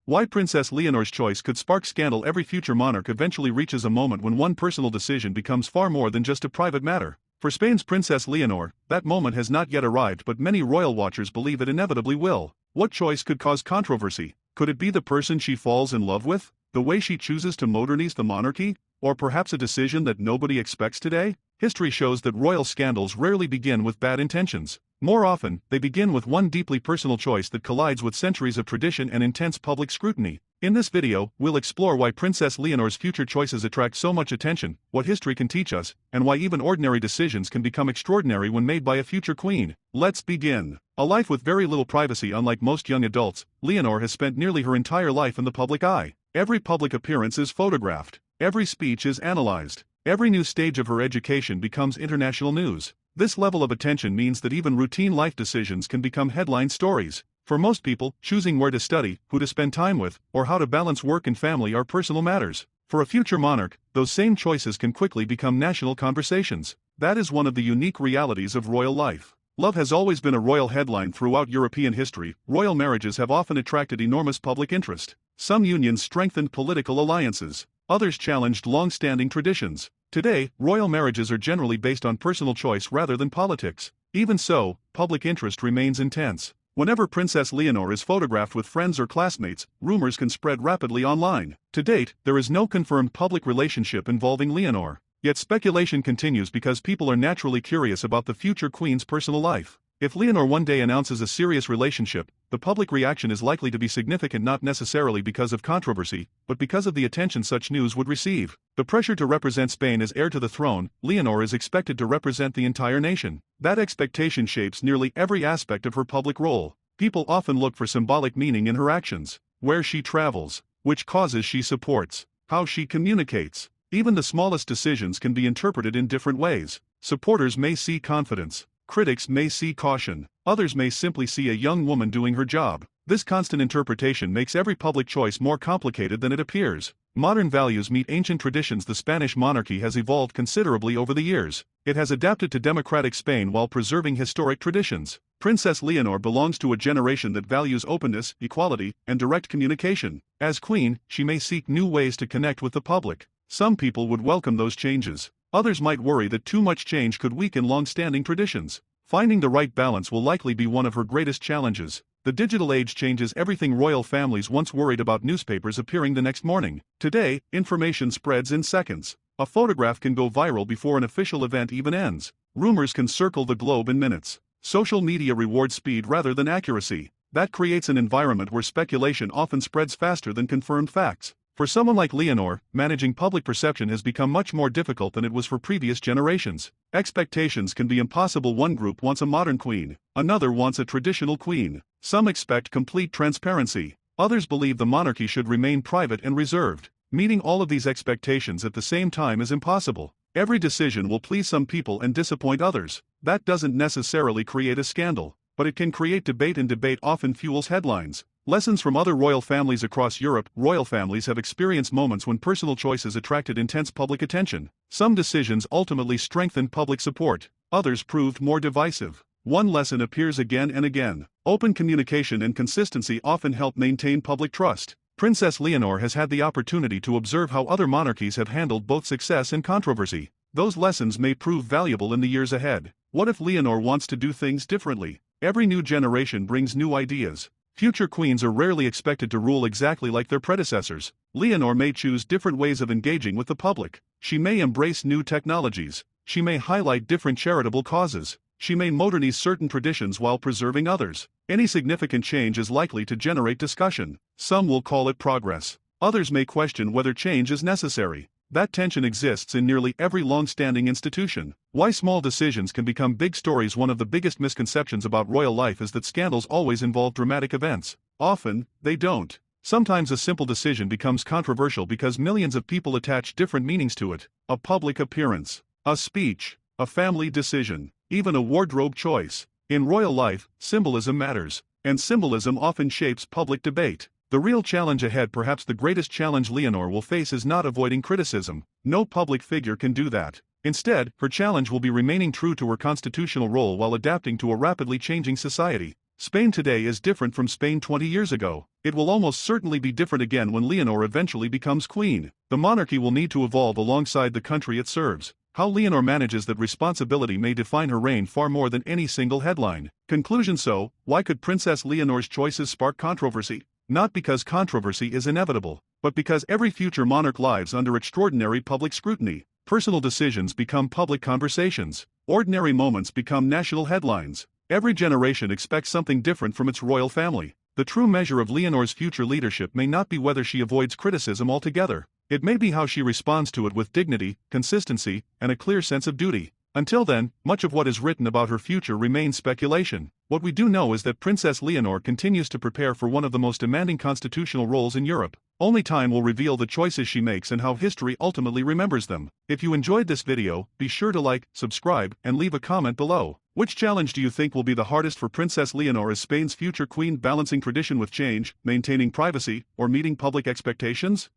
Why Princess Leonor's choice could spark scandal. Every future monarch eventually reaches a moment when one personal decision becomes far more than just a private matter. For Spain's Princess Leonor, that moment has not yet arrived, but many royal watchers believe it inevitably will. What choice could cause controversy? Could it be the person she falls in love with? The way she chooses to modernize the monarchy? Or perhaps a decision that nobody expects today? History shows that royal scandals rarely begin with bad intentions. More often, they begin with one deeply personal choice that collides with centuries of tradition and intense public scrutiny. In this video, we'll explore why Princess Leonor's future choices attract so much attention, what history can teach us, and why even ordinary decisions can become extraordinary when made by a future queen. Let's begin. A life with very little privacy. Unlike most young adults, Leonor has spent nearly her entire life in the public eye. Every public appearance is photographed. Every speech is analyzed. Every new stage of her education becomes international news. This level of attention means that even routine life decisions can become headline stories. For most people, choosing where to study, who to spend time with, or how to balance work and family are personal matters. For a future monarch, those same choices can quickly become national conversations. That is one of the unique realities of royal life. Love has always been a royal headline throughout European history. Royal marriages have often attracted enormous public interest. Some unions strengthened political alliances. Others challenged long-standing traditions. Today, royal marriages are generally based on personal choice rather than politics. Even so, public interest remains intense. Whenever Princess Leonor is photographed with friends or classmates, rumors can spread rapidly online. To date, there is no confirmed public relationship involving Leonor. Yet speculation continues because people are naturally curious about the future queen's personal life. If Leonor one day announces a serious relationship, the public reaction is likely to be significant, not necessarily because of controversy, but because of the attention such news would receive. The pressure to represent Spain as heir to the throne. Leonor is expected to represent the entire nation. That expectation shapes nearly every aspect of her public role. People often look for symbolic meaning in her actions: where she travels, which causes she supports, how she communicates. Even the smallest decisions can be interpreted in different ways. Supporters may see confidence. Critics may see caution. Others may simply see a young woman doing her job. This constant interpretation makes every public choice more complicated than it appears. Modern values meet ancient traditions. The Spanish monarchy has evolved considerably over the years. It has adapted to democratic Spain while preserving historic traditions. Princess Leonor belongs to a generation that values openness, equality, and direct communication. As queen, she may seek new ways to connect with the public. Some people would welcome those changes. Others might worry that too much change could weaken long-standing traditions. Finding the right balance will likely be one of her greatest challenges. The digital age changes everything. Royal families once worried about newspapers appearing the next morning. Today, information spreads in seconds. A photograph can go viral before an official event even ends. Rumors can circle the globe in minutes. Social media rewards speed rather than accuracy. That creates an environment where speculation often spreads faster than confirmed facts. For someone like Leonor, managing public perception has become much more difficult than it was for previous generations. Expectations can be impossible. One group wants a modern queen. Another wants a traditional queen. Some expect complete transparency. Others believe the monarchy should remain private and reserved. Meeting all of these expectations at the same time is impossible. Every decision will please some people and disappoint others. That doesn't necessarily create a scandal, but it can create debate, and debate often fuels headlines. Lessons from other royal families across Europe. Royal families have experienced moments when personal choices attracted intense public attention. Some decisions ultimately strengthened public support. Others proved more divisive. One lesson appears again and again: open communication and consistency often help maintain public trust. Princess Leonor has had the opportunity to observe how other monarchies have handled both success and controversy. Those lessons may prove valuable in the years ahead. What if Leonor wants to do things differently? Every new generation brings new ideas. Future queens are rarely expected to rule exactly like their predecessors. Leonor may choose different ways of engaging with the public. She may embrace new technologies. She may highlight different charitable causes. She may modernize certain traditions while preserving others. Any significant change is likely to generate discussion. Some will call it progress. Others may question whether change is necessary. That tension exists in nearly every long-standing institution. Why small decisions can become big stories. One of the biggest misconceptions about royal life is that scandals always involve dramatic events. Often, they don't. Sometimes a simple decision becomes controversial because millions of people attach different meanings to it. A public appearance, a speech, a family decision, even a wardrobe choice. In royal life, symbolism matters, and symbolism often shapes public debate. The real challenge ahead, perhaps the greatest challenge Leonor will face, is not avoiding criticism. No public figure can do that. Instead, her challenge will be remaining true to her constitutional role while adapting to a rapidly changing society. Spain today is different from Spain 20 years ago. It will almost certainly be different again when Leonor eventually becomes queen. The monarchy will need to evolve alongside the country it serves. How Leonor manages that responsibility may define her reign far more than any single headline. Conclusion: so, why could Princess Leonor's choices spark controversy? Not because controversy is inevitable, but because every future monarch lives under extraordinary public scrutiny. Personal decisions become public conversations. Ordinary moments become national headlines. Every generation expects something different from its royal family. The true measure of Leonor's future leadership may not be whether she avoids criticism altogether. It may be how she responds to it with dignity, consistency, and a clear sense of duty. Until then, much of what is written about her future remains speculation. What we do know is that Princess Leonor continues to prepare for one of the most demanding constitutional roles in Europe. Only time will reveal the choices she makes and how history ultimately remembers them. If you enjoyed this video, be sure to like, subscribe, and leave a comment below. Which challenge do you think will be the hardest for Princess Leonor as Spain's future queen, balancing tradition with change, maintaining privacy, or meeting public expectations?